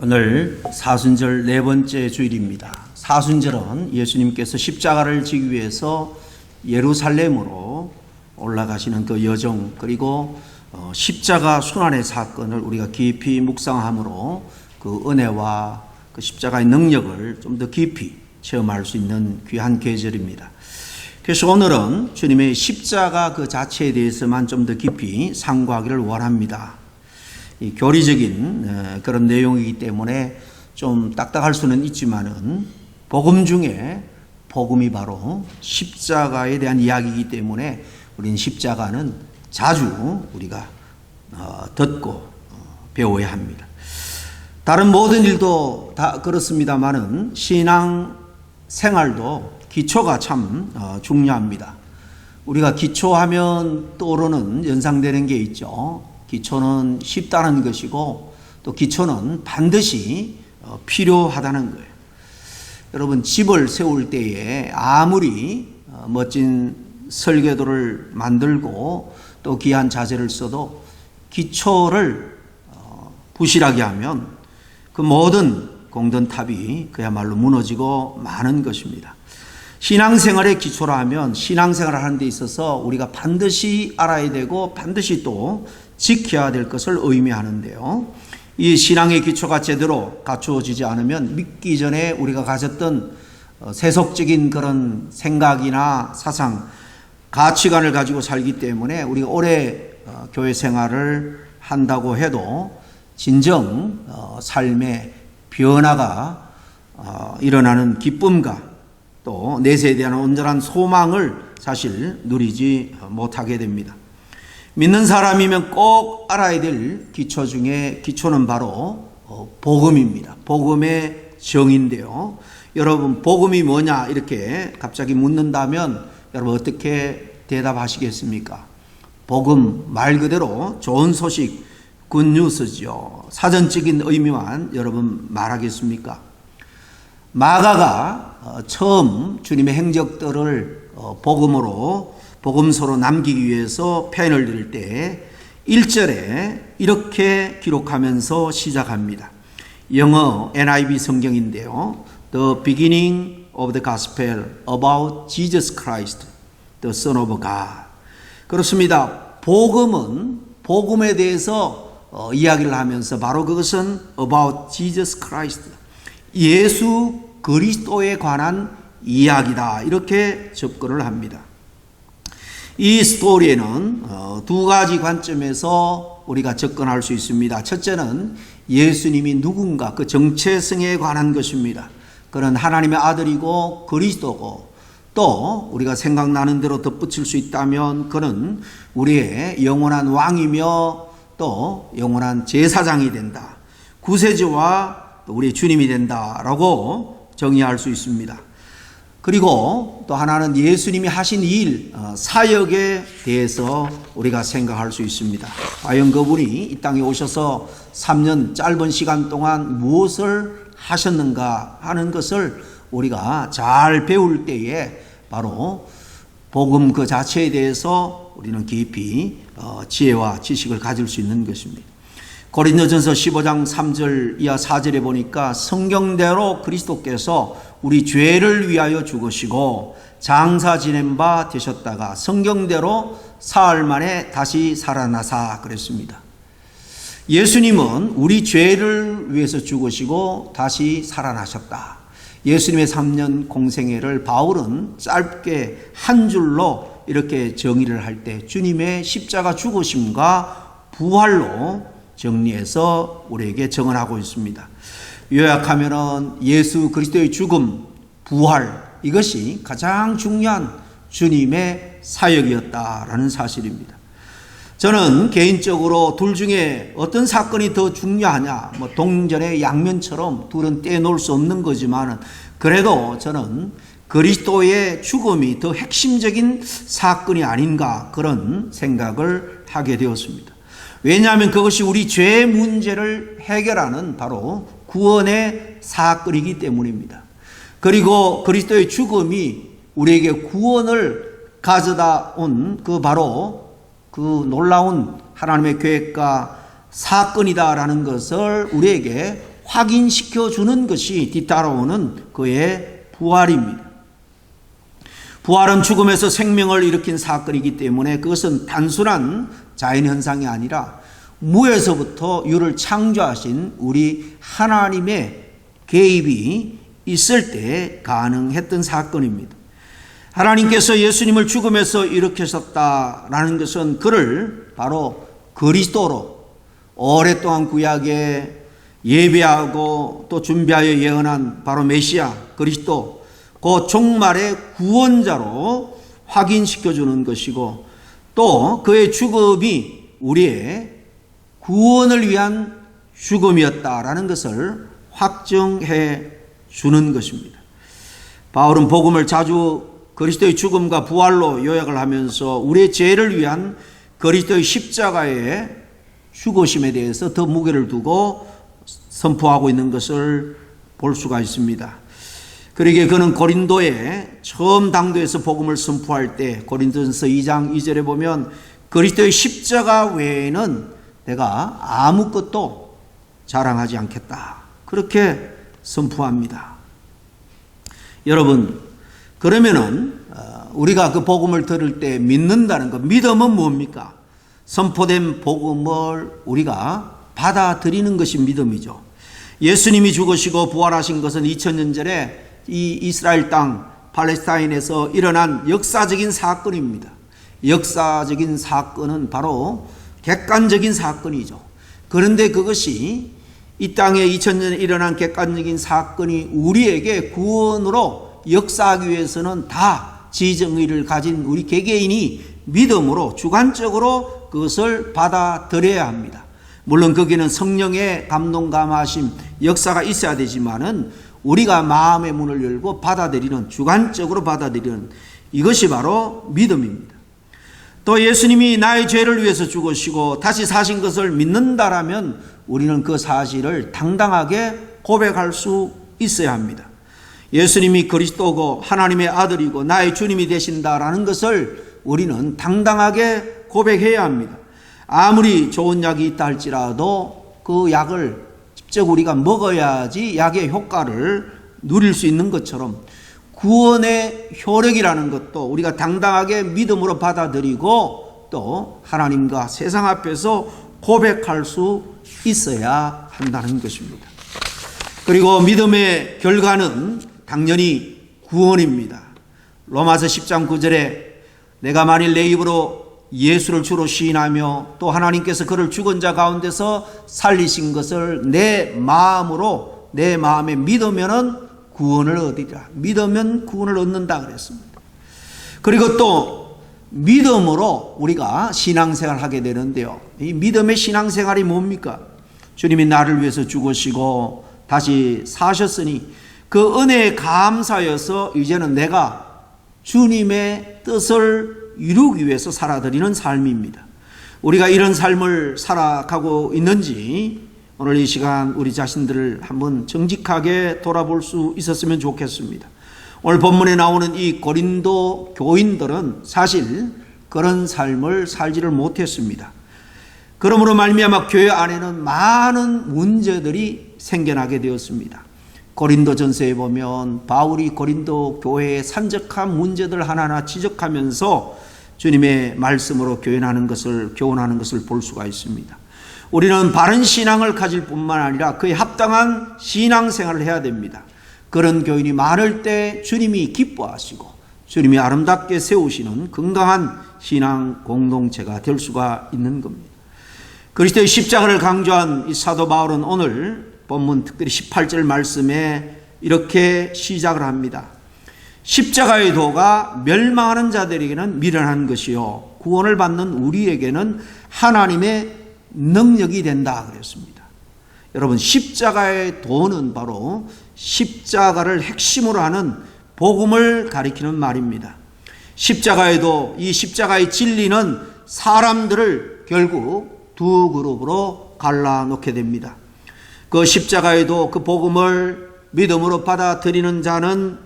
오늘 사순절 네 번째 주일입니다. 사순절은 예수님께서 십자가를 지기 위해서 예루살렘으로 올라가시는 그 여정, 그리고 십자가 순환의 사건을 우리가 깊이 묵상함으로 그 은혜와 그 십자가의 능력을 좀 더 깊이 체험할 수 있는 귀한 계절입니다. 그래서 오늘은 주님의 십자가 그 자체에 대해서만 좀 더 깊이 상고하기를 원합니다. 이 교리적인 그런 내용이기 때문에 좀 딱딱할 수는 있지만은 복음 중에 복음이 바로 십자가에 대한 이야기이기 때문에 우리는 십자가는 자주 우리가 듣고 배워야 합니다. 다른 모든 일도 다 그렇습니다만은 신앙 생활도 기초가 참 중요합니다. 우리가 기초하면 떠오르는 연상되는 게 있죠. 기초는 쉽다는 것이고 또 기초는 반드시 필요하다는 거예요. 여러분, 집을 세울 때에 아무리 멋진 설계도를 만들고 또 귀한 자재를 써도 기초를 부실하게 하면 그 모든 공든탑이 그야말로 무너지고 마는 것입니다. 신앙생활의 기초라 하면 신앙생활을 하는 데 있어서 우리가 반드시 알아야 되고 반드시 또 지켜야 될 것을 의미하는데요. 이 신앙의 기초가 제대로 갖추어지지 않으면 믿기 전에 우리가 가졌던 세속적인 그런 생각이나 사상, 가치관을 가지고 살기 때문에 우리가 오래 교회 생활을 한다고 해도 진정 삶의 변화가 일어나는 기쁨과 또 내세에 대한 온전한 소망을 사실 누리지 못하게 됩니다. 믿는 사람이면 꼭 알아야 될 기초 중에 기초는 바로 복음입니다. 복음의 정의인데요. 여러분, 복음이 뭐냐 이렇게 갑자기 묻는다면 여러분 어떻게 대답하시겠습니까? 복음 말 그대로 좋은 소식, 굿뉴스죠. 사전적인 의미만 여러분 말하겠습니까? 마가가 처음 주님의 행적들을 복음서로 남기기 위해서 표현을 드릴 때 1절에 이렇게 기록하면서 시작합니다. 영어 NIV 성경인데요. The beginning of the gospel about Jesus Christ, the Son of God. 그렇습니다. 복음은 복음에 대해서 이야기를 하면서 바로 그것은 about Jesus Christ, 예수 그리스도에 관한 이야기다, 이렇게 접근을 합니다. 이 스토리에는 두 가지 관점에서 우리가 접근할 수 있습니다. 첫째는 예수님이 누군가, 그 정체성에 관한 것입니다. 그는 하나님의 아들이고 그리스도고, 또 우리가 생각나는 대로 덧붙일 수 있다면 그는 우리의 영원한 왕이며 또 영원한 제사장이 된다, 구세주와 우리의 주님이 된다라고 정의할 수 있습니다. 그리고 또 하나는 예수님이 하신 일, 사역에 대해서 우리가 생각할 수 있습니다. 과연 그분이 이 땅에 오셔서 3년 짧은 시간 동안 무엇을 하셨는가 하는 것을 우리가 잘 배울 때에 바로 복음 그 자체에 대해서 우리는 깊이 지혜와 지식을 가질 수 있는 것입니다. 고린도전서 15장 3절 이하 4절에 보니까 성경대로 그리스도께서 우리 죄를 위하여 죽으시고 장사 지낸 바 되셨다가 성경대로 사흘 만에 다시 살아나사 그랬습니다. 예수님은 우리 죄를 위해서 죽으시고 다시 살아나셨다. 예수님의 3년 공생애를 바울은 짧게 한 줄로 이렇게 정의를 할 때 주님의 십자가 죽으심과 부활로 정리해서 우리에게 정언하고 있습니다. 요약하면은 예수 그리스도의 죽음, 부활, 이것이 가장 중요한 주님의 사역이었다라는 사실입니다. 저는 개인적으로 둘 중에 어떤 사건이 더 중요하냐, 동전의 양면처럼 둘은 떼놓을 수 없는 거지만 그래도 저는 그리스도의 죽음이 더 핵심적인 사건이 아닌가 그런 생각을 하게 되었습니다. 왜냐하면 그것이 우리 죄의 문제를 해결하는 바로 구원의 사건이기 때문입니다. 그리고 그리스도의 죽음이 우리에게 구원을 가져다 온 그 바로 그 놀라운 하나님의 계획과 사건이다라는 것을 우리에게 확인시켜 주는 것이 뒤따라오는 그의 부활입니다. 부활은 죽음에서 생명을 일으킨 사건이기 때문에 그것은 단순한 자연현상이 아니라 무에서부터 유를 창조하신 우리 하나님의 개입이 있을 때 가능했던 사건입니다. 하나님께서 예수님을 죽음에서 일으키셨다라는 것은 그를 바로 그리스도로 오랫동안 구약에 예배하고 또 준비하여 예언한 바로 메시아 그리스도 그 종말의 구원자로 확인시켜주는 것이고 또 그의 죽음이 우리의 구원을 위한 죽음이었다라는 것을 확정해 주는 것입니다. 바울은 복음을 자주 그리스도의 죽음과 부활로 요약을 하면서 우리의 죄를 위한 그리스도의 십자가의 죽으심에 대해서 더 무게를 두고 선포하고 있는 것을 볼 수가 있습니다. 그러기에 그는 고린도에 처음 당도에서 복음을 선포할 때 고린도전서 2장 2절에 보면 그리스도의 십자가 외에는 내가 아무것도 자랑하지 않겠다. 그렇게 선포합니다. 여러분, 그러면은 우리가 그 복음을 들을 때 믿는다는 것, 믿음은 뭡니까? 선포된 복음을 우리가 받아들이는 것이 믿음이죠. 예수님이 죽으시고 부활하신 것은 2000년 전에 이 이스라엘 땅 팔레스타인에서 일어난 역사적인 사건입니다. 역사적인 사건은 바로 객관적인 사건이죠. 그런데 그것이 이 땅에 2000년에 일어난 객관적인 사건이 우리에게 구원으로 역사하기 위해서는 다 지정의를 가진 우리 개개인이 믿음으로 주관적으로 그것을 받아들여야 합니다. 물론 거기는 성령의 감동 감화심 역사가 있어야 되지만은 우리가 마음의 문을 열고 받아들이는, 주관적으로 받아들이는 이것이 바로 믿음입니다. 또 예수님이 나의 죄를 위해서 죽으시고 다시 사신 것을 믿는다라면 우리는 그 사실을 당당하게 고백할 수 있어야 합니다. 예수님이 그리스도고 하나님의 아들이고 나의 주님이 되신다라는 것을 우리는 당당하게 고백해야 합니다. 아무리 좋은 약이 있다 할지라도 그 약을 직접 우리가 먹어야지 약의 효과를 누릴 수 있는 것처럼 구원의 효력이라는 것도 우리가 당당하게 믿음으로 받아들이고 또 하나님과 세상 앞에서 고백할 수 있어야 한다는 것입니다. 그리고 믿음의 결과는 당연히 구원입니다. 로마서 10장 9절에 내가 만일 내 입으로 예수를 주로 시인하며 또 하나님께서 그를 죽은 자 가운데서 살리신 것을 내 마음으로 내 마음에 믿으면은 구원을 얻으리라. 믿으면 구원을 얻는다 그랬습니다. 그리고 또 믿음으로 우리가 신앙생활을 하게 되는데요. 이 믿음의 신앙생활이 뭡니까? 주님이 나를 위해서 죽으시고 다시 사셨으니 그 은혜에 감사여서 이제는 내가 주님의 뜻을 이루기 위해서 살아드리는 삶입니다. 우리가 이런 삶을 살아가고 있는지 오늘 이 시간 우리 자신들을 한번 정직하게 돌아볼 수 있었으면 좋겠습니다. 오늘 본문에 나오는 이 고린도 교인들은 사실 그런 삶을 살지를 못했습니다. 그러므로 말미암아 교회 안에는 많은 문제들이 생겨나게 되었습니다. 고린도전서에 보면 바울이 고린도 교회의 산적한 문제들 하나하나 지적하면서 주님의 말씀으로 교훈하는 것을 볼 수가 있습니다. 우리는 바른 신앙을 가질 뿐만 아니라 그에 합당한 신앙생활을 해야 됩니다. 그런 교인이 많을 때 주님이 기뻐하시고 주님이 아름답게 세우시는 건강한 신앙 공동체가 될 수가 있는 겁니다. 그리스도의 십자가를 강조한 이 사도 바울은 오늘 본문 특별히 18절 말씀에 이렇게 시작을 합니다. 십자가의 도가 멸망하는 자들에게는 미련한 것이요 구원을 받는 우리에게는 하나님의 능력이 된다 그랬습니다. 여러분, 십자가의 도는 바로 십자가를 핵심으로 하는 복음을 가리키는 말입니다. 십자가의 도, 이 십자가의 진리는 사람들을 결국 두 그룹으로 갈라놓게 됩니다. 그 십자가의 도, 그 복음을 믿음으로 받아들이는 자는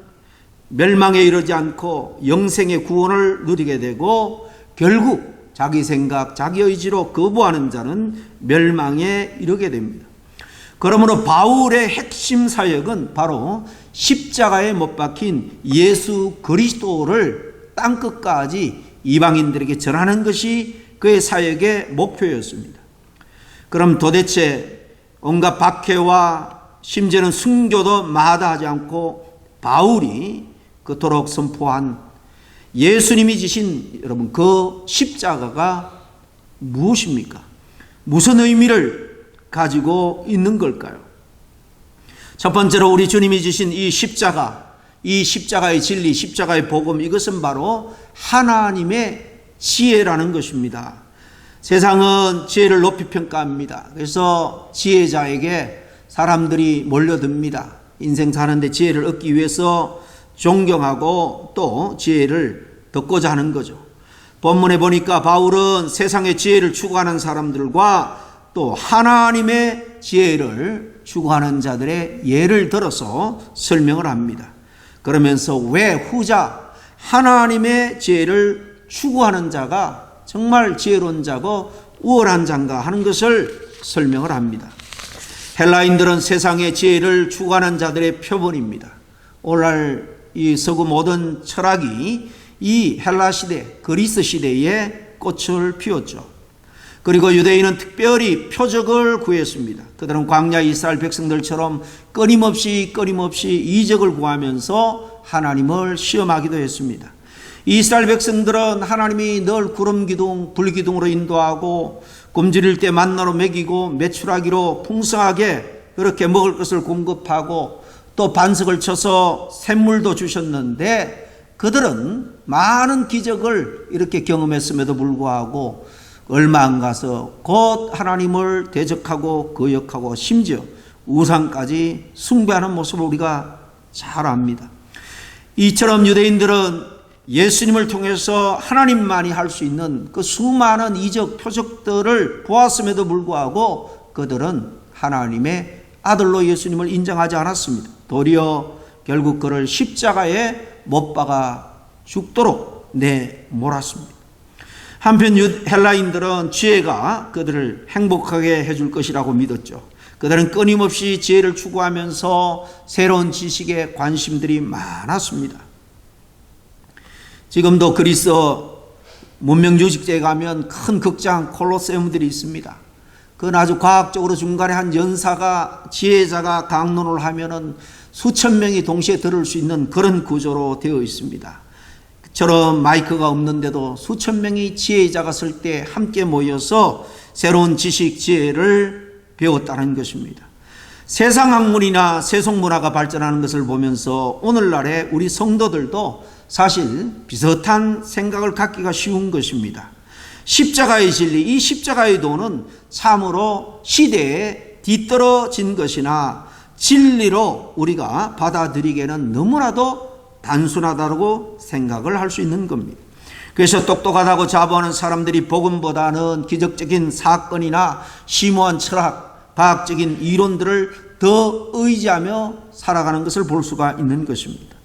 멸망에 이르지 않고 영생의 구원을 누리게 되고 결국 자기 생각, 자기 의지로 거부하는 자는 멸망에 이르게 됩니다. 그러므로 바울의 핵심 사역은 바로 십자가에 못 박힌 예수 그리스도를 땅끝까지 이방인들에게 전하는 것이 그의 사역의 목표였습니다. 그럼 도대체 온갖 박해와 심지어는 순교도 마다하지 않고 바울이 그토록 선포한 예수님이 지신 여러분 그 십자가가 무엇입니까? 무슨 의미를 가지고 있는 걸까요? 첫 번째로 우리 주님이 지신 이 십자가, 이 십자가의 진리, 십자가의 복음, 이것은 바로 하나님의 지혜라는 것입니다. 세상은 지혜를 높이 평가합니다. 그래서 지혜자에게 사람들이 몰려듭니다. 인생 사는데 지혜를 얻기 위해서 존경하고 또 지혜를 듣고자 하는 거죠. 본문에 보니까 바울은 세상의 지혜를 추구하는 사람들과 또 하나님의 지혜를 추구하는 자들의 예를 들어서 설명을 합니다. 그러면서 왜 후자 하나님의 지혜를 추구하는 자가 정말 지혜로운 자고 우월한 자인가 하는 것을 설명을 합니다. 헬라인들은 세상의 지혜를 추구하는 자들의 표본입니다. 오늘날 이 서구 모든 철학이 이 헬라 시대, 그리스 시대에 꽃을 피웠죠. 그리고 유대인은 특별히 표적을 구했습니다. 그들은 광야 이스라엘 백성들처럼 끊임없이 이적을 구하면서 하나님을 시험하기도 했습니다. 이스라엘 백성들은 하나님이 늘 구름 기둥, 불 기둥으로 인도하고 굶주릴 때 만나로 먹이고 메추라기로 풍성하게 그렇게 먹을 것을 공급하고 또 반석을 쳐서 샘물도 주셨는데 그들은 많은 기적을 이렇게 경험했음에도 불구하고 얼마 안 가서 곧 하나님을 대적하고 거역하고 심지어 우상까지 숭배하는 모습을 우리가 잘 압니다. 이처럼 유대인들은 예수님을 통해서 하나님만이 할 수 있는 그 수많은 이적 표적들을 보았음에도 불구하고 그들은 하나님의 아들로 예수님을 인정하지 않았습니다. 도리어 결국 그를 십자가에 못 박아 죽도록 내몰았습니다. 한편 헬라인들은 지혜가 그들을 행복하게 해줄 것이라고 믿었죠. 그들은 끊임없이 지혜를 추구하면서 새로운 지식에 관심들이 많았습니다. 지금도 그리스 문명유적지에 가면 큰 극장 콜로세움들이 있습니다. 그건 아주 과학적으로 중간에 한 연사가 지혜자가 강론을 하면은 수천 명이 동시에 들을 수 있는 그런 구조로 되어 있습니다. 저런 마이크가 없는데도 수천 명이 지혜자가 쓸 때 함께 모여서 새로운 지식, 지혜를 배웠다는 것입니다. 세상 학문이나 세속 문화가 발전하는 것을 보면서 오늘날의 우리 성도들도 사실 비슷한 생각을 갖기가 쉬운 것입니다. 십자가의 진리, 이 십자가의 도는 참으로 시대에 뒤떨어진 것이나 진리로 우리가 받아들이기에는 너무나도 단순하다고 생각을 할 수 있는 겁니다. 그래서 똑똑하다고 자부하는 사람들이 복음보다는 기적적인 사건이나 심오한 철학, 과학적인 이론들을 더 의지하며 살아가는 것을 볼 수가 있는 것입니다.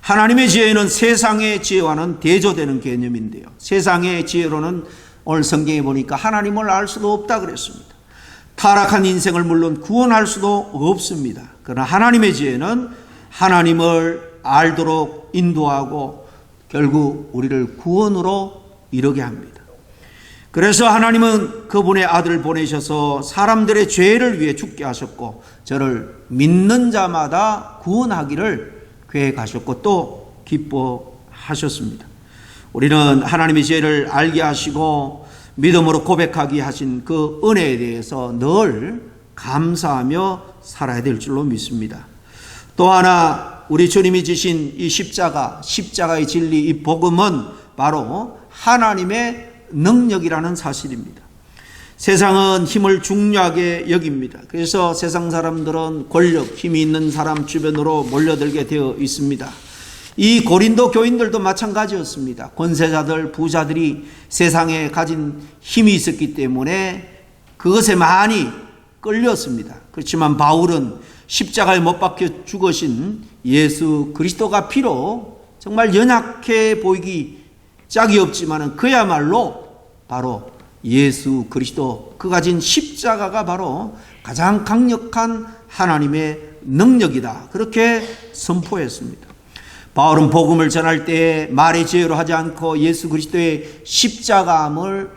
하나님의 지혜는 세상의 지혜와는 대조되는 개념인데요. 세상의 지혜로는 오늘 성경에 보니까 하나님을 알 수도 없다 그랬습니다. 타락한 인생을 물론 구원할 수도 없습니다. 그러나 하나님의 지혜는 하나님을 알도록 인도하고 결국 우리를 구원으로 이르게 합니다. 그래서 하나님은 그분의 아들을 보내셔서 사람들의 죄를 위해 죽게 하셨고 저를 믿는 자마다 구원하기를 계획하셨고 또 기뻐하셨습니다. 우리는 하나님의 지혜를 알게 하시고 믿음으로 고백하게 하신 그 은혜에 대해서 늘 감사하며 살아야 될 줄로 믿습니다. 또 하나 우리 주님이 지신 이 십자가의 진리, 이 복음은 바로 하나님의 능력이라는 사실입니다. 세상은 힘을 중요하게 여깁니다. 그래서 세상 사람들은 권력, 힘이 있는 사람 주변으로 몰려들게 되어 있습니다. 이 고린도 교인들도 마찬가지였습니다. 권세자들, 부자들이 세상에 가진 힘이 있었기 때문에 그것에 많이 끌렸습니다. 그렇지만 바울은 십자가에 못 박혀 죽으신 예수 그리스도가 비록 정말 연약해 보이기 짝이 없지만 그야말로 바로 예수 그리스도, 그 가진 십자가가 바로 가장 강력한 하나님의 능력이다, 그렇게 선포했습니다. 바울은 복음을 전할 때 말의 지혜로 하지 않고 예수 그리스도의 십자가만을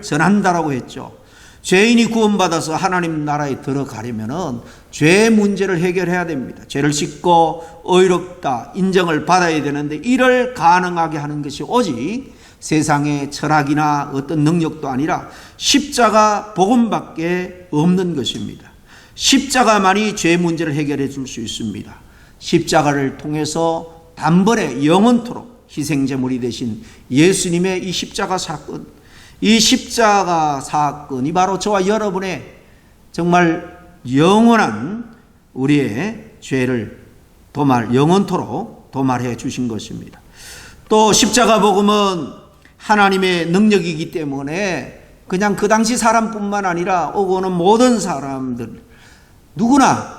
전한다라고 했죠. 죄인이 구원받아서 하나님 나라에 들어가려면 죄 문제를 해결해야 됩니다. 죄를 씻고 의롭다 인정을 받아야 되는데, 이를 가능하게 하는 것이 오직 세상의 철학이나 어떤 능력도 아니라 십자가 복음밖에 없는 것입니다. 십자가만이 죄 문제를 해결해 줄 수 있습니다. 십자가를 통해서 단번에 영원토록 희생제물이 되신 예수님의 이 십자가 사건, 이 십자가 사건이 바로 저와 여러분의 정말 영원한 우리의 죄를 영원토록 도말해 주신 것입니다. 또 십자가 복음은 하나님의 능력이기 때문에 그냥 그 당시 사람뿐만 아니라 오고 오는 모든 사람들, 누구나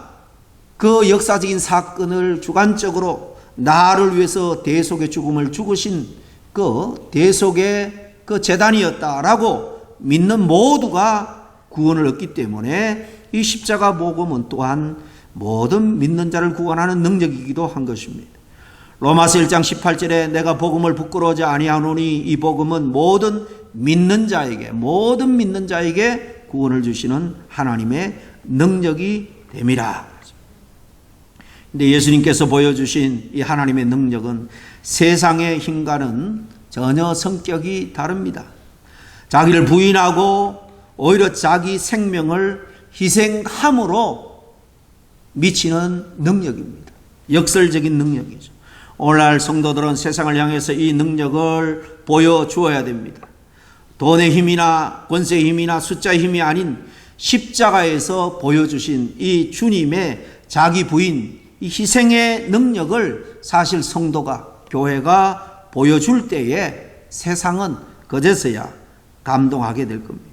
그 역사적인 사건을 주관적으로 나를 위해서 대속의 죽음을 죽으신 그 대속의 그 재단이었다라고 믿는 모두가 구원을 얻기 때문에 이 십자가 복음은 또한 모든 믿는 자를 구원하는 능력이기도 한 것입니다. 로마서 1장 18절에 내가 복음을 부끄러워하지 아니하노니 이 복음은 모든 믿는 자에게 구원을 주시는 하나님의 능력이 됨이라. 근데 예수님께서 보여주신 이 하나님의 능력은 세상의 힘과는 전혀 성격이 다릅니다. 자기를 부인하고 오히려 자기 생명을 희생함으로 미치는 능력입니다. 역설적인 능력이죠. 오늘날 성도들은 세상을 향해서 이 능력을 보여주어야 됩니다. 돈의 힘이나 권세의 힘이나 숫자의 힘이 아닌 십자가에서 보여주신 이 주님의 자기 부인, 이 희생의 능력을 사실 성도가, 교회가 보여줄 때에 세상은 그제서야 감동하게 될 겁니다.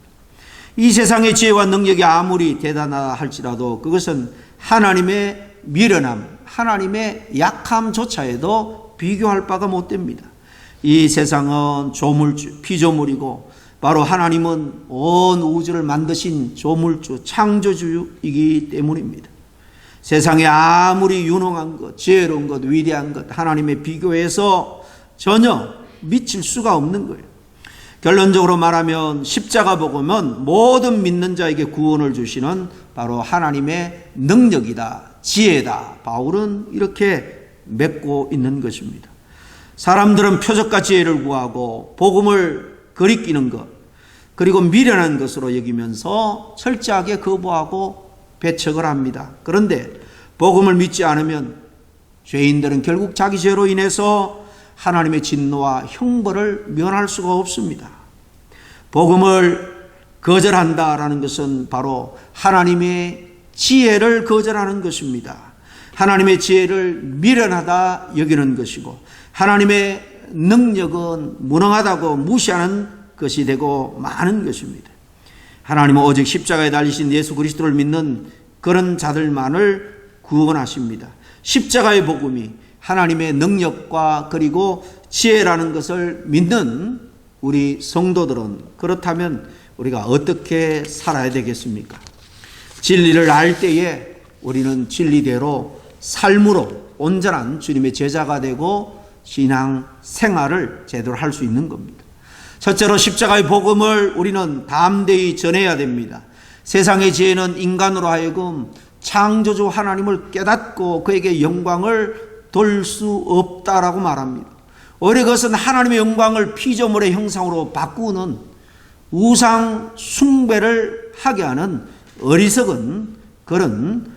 이 세상의 지혜와 능력이 아무리 대단하다 할지라도 그것은 하나님의 미련함, 하나님의 약함조차에도 비교할 바가 못 됩니다. 이 세상은 조물주, 피조물이고 바로 하나님은 온 우주를 만드신 조물주, 창조주이기 때문입니다. 세상에 아무리 유능한 것, 지혜로운 것, 위대한 것, 하나님의 비교해서 전혀 미칠 수가 없는 거예요. 결론적으로 말하면 십자가 복음은 모든 믿는 자에게 구원을 주시는 바로 하나님의 능력이다, 지혜다. 바울은 이렇게 맺고 있는 것입니다. 사람들은 표적과 지혜를 구하고 복음을 거리끼는 것, 그리고 미련한 것으로 여기면서 철저하게 거부하고 배척을 합니다. 그런데 복음을 믿지 않으면 죄인들은 결국 자기 죄로 인해서 하나님의 진노와 형벌을 면할 수가 없습니다. 복음을 거절한다라는 것은 바로 하나님의 지혜를 거절하는 것입니다. 하나님의 지혜를 미련하다 여기는 것이고 하나님의 능력은 무능하다고 무시하는 것이 되고 많은 것입니다. 하나님은 오직 십자가에 달리신 예수 그리스도를 믿는 그런 자들만을 구원하십니다. 십자가의 복음이 하나님의 능력과 그리고 지혜라는 것을 믿는 우리 성도들은 그렇다면 우리가 어떻게 살아야 되겠습니까? 진리를 알 때에 우리는 진리대로 삶으로 온전한 주님의 제자가 되고 신앙 생활을 제대로 할 수 있는 겁니다. 첫째로 십자가의 복음을 우리는 담대히 전해야 됩니다. 세상의 지혜는 인간으로 하여금 창조주 하나님을 깨닫고 그에게 영광을 돌 수 없다라고 말합니다. 오히려 그것은 하나님의 영광을 피조물의 형상으로 바꾸는 우상 숭배를 하게 하는 어리석은 그런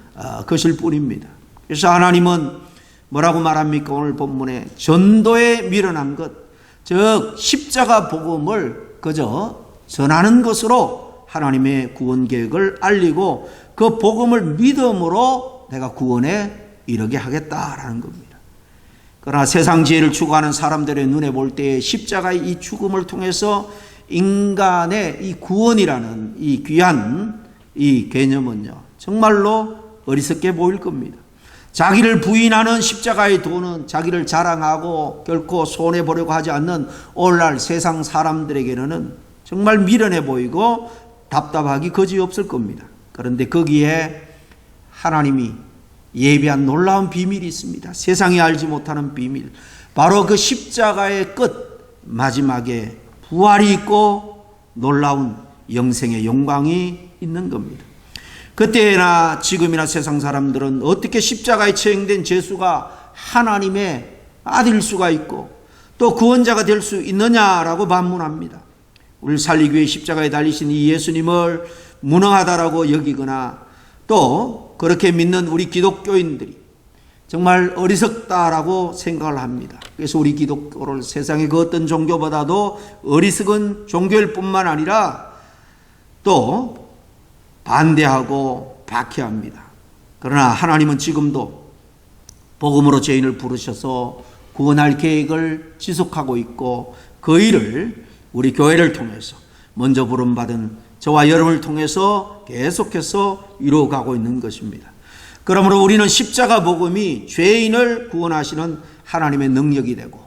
것일 뿐입니다. 그래서 하나님은 뭐라고 말합니까? 오늘 본문에 전도에 미련한 것, 즉 십자가 복음을 그저 전하는 것으로 하나님의 구원 계획을 알리고 그 복음을 믿음으로 내가 구원에 이르게 하겠다라는 겁니다. 그러나 세상 지혜를 추구하는 사람들의 눈에 볼 때 십자가의 이 죽음을 통해서 인간의 이 구원이라는 이 귀한 이 개념은요, 정말로 어리석게 보일 겁니다. 자기를 부인하는 십자가의 도는 자기를 자랑하고 결코 손해보려고 하지 않는 오늘날 세상 사람들에게는 정말 미련해 보이고 답답하기 거지없을 겁니다. 그런데 거기에 하나님이 예비한 놀라운 비밀이 있습니다. 세상이 알지 못하는 비밀. 바로 그 십자가의 끝 마지막에 부활이 있고 놀라운 영생의 영광이 있는 겁니다. 그때나 지금이나 세상 사람들은 어떻게 십자가에 처형된 예수가 하나님의 아들일 수가 있고 또 구원자가 될 수 있느냐라고 반문합니다. 우리를 살리기 위해 십자가에 달리신 이 예수님을 무능하다라고 여기거나 또 그렇게 믿는 우리 기독교인들이 정말 어리석다라고 생각을 합니다. 그래서 우리 기독교를 세상의 그 어떤 종교보다도 어리석은 종교일 뿐만 아니라 또 반대하고 박해합니다. 그러나 하나님은 지금도 복음으로 죄인을 부르셔서 구원할 계획을 지속하고 있고 그 일을 우리 교회를 통해서 먼저 부름받은 저와 여러분을 통해서 계속해서 이루어가고 있는 것입니다. 그러므로 우리는 십자가 복음이 죄인을 구원하시는 하나님의 능력이 되고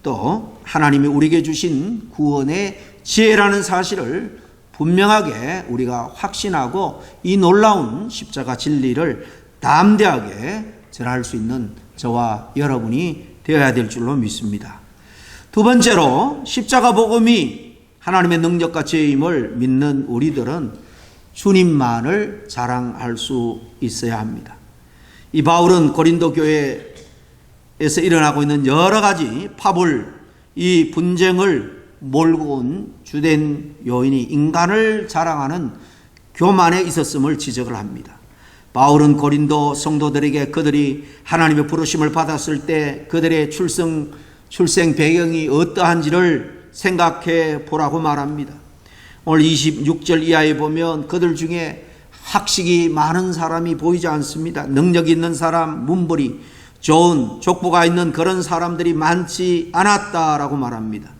또 하나님이 우리에게 주신 구원의 지혜라는 사실을 분명하게 우리가 확신하고 이 놀라운 십자가 진리를 담대하게 전할 수 있는 저와 여러분이 되어야 될 줄로 믿습니다. 두 번째로 십자가 복음이 하나님의 능력과 지혜임을 믿는 우리들은 주님만을 자랑할 수 있어야 합니다. 이 바울은 고린도 교회에서 일어나고 있는 여러 가지 파벌, 이 분쟁을 몰고 온 주된 요인이 인간을 자랑하는 교만에 있었음을 지적을 합니다. 바울은 고린도 성도들에게 그들이 하나님의 부르심을 받았을 때 그들의 출생 배경이 어떠한지를 생각해 보라고 말합니다. 오늘 26절 이하에 보면 그들 중에 학식이 많은 사람이 보이지 않습니다. 능력 있는 사람, 문벌이 좋은 족보가 있는 그런 사람들이 많지 않았다라고 말합니다.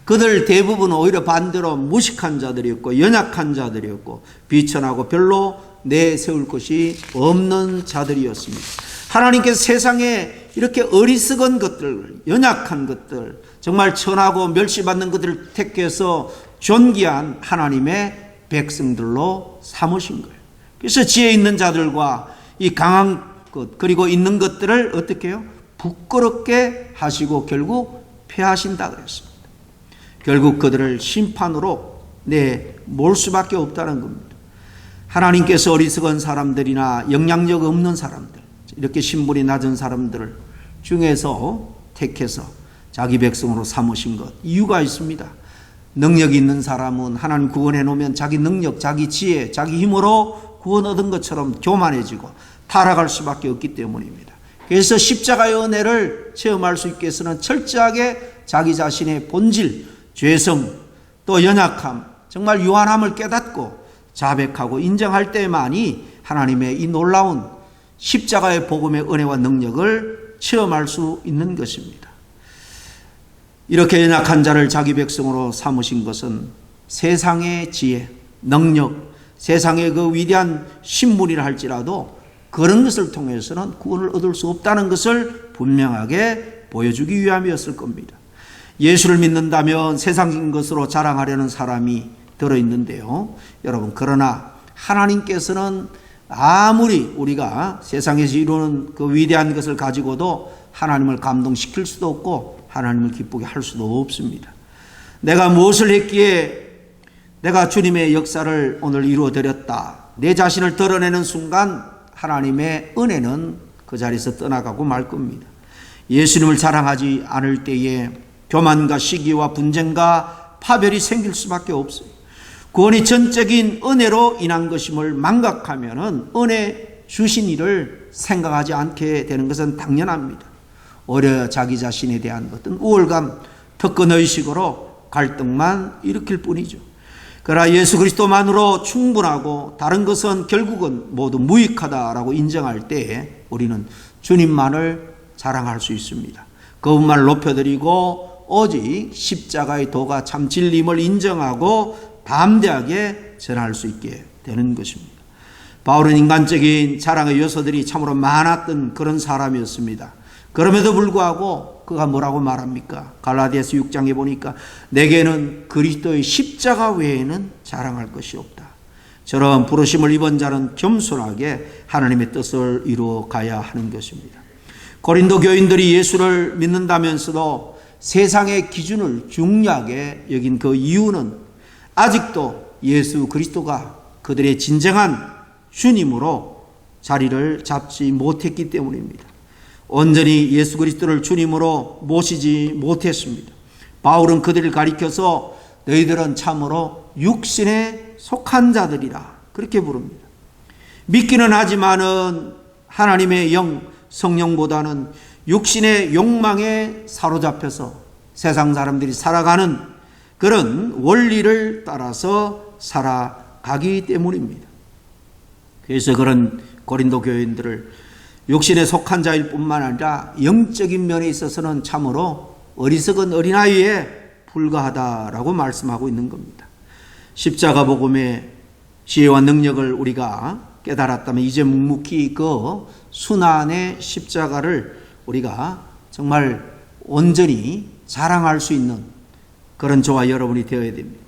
그들 대부분 오히려 반대로 무식한 자들이었고 연약한 자들이었고 비천하고 별로 내세울 것이 없는 자들이었습니다. 하나님께서 세상에 이렇게 어리석은 것들, 연약한 것들, 정말 천하고 멸시받는 것들을 택해서 존귀한 하나님의 백성들로 삼으신 거예요. 그래서 지혜 있는 자들과 이 강한 것 그리고 있는 것들을 어떻게 해요? 부끄럽게 하시고 결국 패하신다 그랬습니다. 결국 그들을 심판으로 내몰 수밖에 없다는 겁니다. 하나님께서 어리석은 사람들이나 영향력 없는 사람들, 이렇게 신분이 낮은 사람들을 중에서 택해서 자기 백성으로 삼으신 것 이유가 있습니다. 능력이 있는 사람은 하나님 구원해 놓으면 자기 능력, 자기 지혜, 자기 힘으로 구원 얻은 것처럼 교만해지고 타락할 수밖에 없기 때문입니다. 그래서 십자가의 은혜를 체험할 수 있게 해서는 철저하게 자기 자신의 본질, 죄성, 또 연약함, 정말 유한함을 깨닫고 자백하고 인정할 때만이 하나님의 이 놀라운 십자가의 복음의 은혜와 능력을 체험할 수 있는 것입니다. 이렇게 연약한 자를 자기 백성으로 삼으신 것은 세상의 지혜, 능력, 세상의 그 위대한 신물이라 할지라도 그런 것을 통해서는 구원을 얻을 수 없다는 것을 분명하게 보여주기 위함이었을 겁니다. 예수를 믿는다면 세상적인 것으로 자랑하려는 사람이 들어있는데요. 여러분, 그러나 하나님께서는 아무리 우리가 세상에서 이루는 그 위대한 것을 가지고도 하나님을 감동시킬 수도 없고 하나님을 기쁘게 할 수도 없습니다. 내가 무엇을 했기에 내가 주님의 역사를 오늘 이루어 드렸다. 내 자신을 드러내는 순간 하나님의 은혜는 그 자리에서 떠나가고 말 겁니다. 예수님을 자랑하지 않을 때에 교만과 시기와 분쟁과 파별이 생길 수밖에 없어요. 구원이 전적인 은혜로 인한 것임을 망각하면은 은혜 주신 일을 생각하지 않게 되는 것은 당연합니다. 오히려 자기 자신에 대한 어떤 우월감, 특권의식으로 갈등만 일으킬 뿐이죠. 그러나 예수 그리스도만으로 충분하고 다른 것은 결국은 모두 무익하다라고 인정할 때에 우리는 주님만을 자랑할 수 있습니다. 그분만을 높여드리고 오직 십자가의 도가 참 진리임을 인정하고 담대하게 전할 수 있게 되는 것입니다. 바울은 인간적인 자랑의 요소들이 참으로 많았던 그런 사람이었습니다. 그럼에도 불구하고 그가 뭐라고 말합니까? 갈라디아서 6장에 보니까 내게는 그리스도의 십자가 외에는 자랑할 것이 없다. 저런 부르심을 입은 자는 겸손하게 하나님의 뜻을 이루어 가야 하는 것입니다. 고린도 교인들이 예수를 믿는다면서도 세상의 기준을 중요하게 여긴 그 이유는 아직도 예수 그리스도가 그들의 진정한 주님으로 자리를 잡지 못했기 때문입니다. 온전히 예수 그리스도를 주님으로 모시지 못했습니다. 바울은 그들을 가리켜서 너희들은 참으로 육신에 속한 자들이라 그렇게 부릅니다. 믿기는 하지만은 하나님의 영 성령보다는 육신의 욕망에 사로잡혀서 세상 사람들이 살아가는 그런 원리를 따라서 살아가기 때문입니다. 그래서 그런 고린도 교인들을 육신에 속한 자일 뿐만 아니라 영적인 면에 있어서는 참으로 어리석은 어린아이에 불과하다라고 말씀하고 있는 겁니다. 십자가 복음의 지혜와 능력을 우리가 깨달았다면 이제 묵묵히 그 순환의 십자가를 우리가 정말 온전히 자랑할 수 있는 그런 저와 여러분이 되어야 됩니다.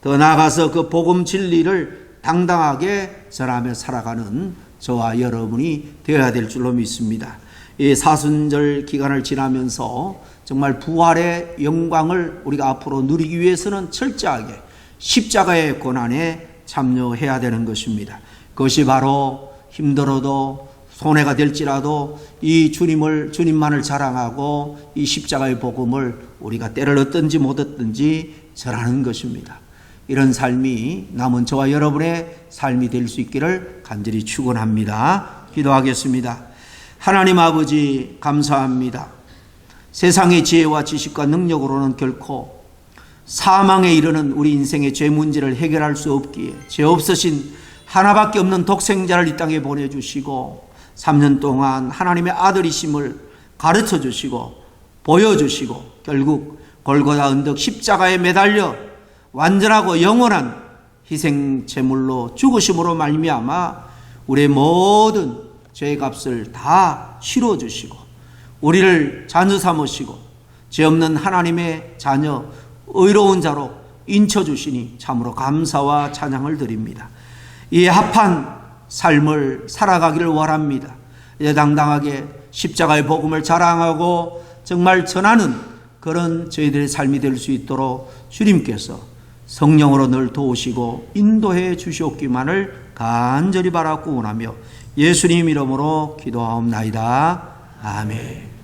더 나아가서 그 복음 진리를 당당하게 전하며 살아가는 저와 여러분이 되어야 될 줄로 믿습니다. 이 사순절 기간을 지나면서 정말 부활의 영광을 우리가 앞으로 누리기 위해서는 철저하게 십자가의 고난에 참여해야 되는 것입니다. 그것이 바로 힘들어도 손해가 될지라도 이 주님만을 자랑하고 이 십자가의 복음을 우리가 때를 얻든지 못 얻든지 전하는 것입니다. 이런 삶이 남은 저와 여러분의 삶이 될 수 있기를 간절히 축원합니다. 기도하겠습니다. 하나님 아버지 감사합니다. 세상의 지혜와 지식과 능력으로는 결코 사망에 이르는 우리 인생의 죄 문제를 해결할 수 없기에 죄 없으신 하나밖에 없는 독생자를 이 땅에 보내주시고 3년 동안 하나님의 아들이심을 가르쳐 주시고 보여주시고 결국 골고다 언덕 십자가에 매달려 완전하고 영원한 희생 제물로 죽으심으로 말미암아 우리의 모든 죄의 값을 다 치러 주시고 우리를 자녀 삼으시고 죄 없는 하나님의 자녀 의로운 자로 인쳐 주시니 참으로 감사와 찬양을 드립니다. 이에 합한 삶을 살아가기를 원합니다. 이제 당당하게 십자가의 복음을 자랑하고 정말 전하는 그런 저희들의 삶이 될 수 있도록 주님께서 성령으로 늘 도우시고 인도해 주시옵기만을 간절히 바라고 원하며 예수님 이름으로 기도하옵나이다. 아멘.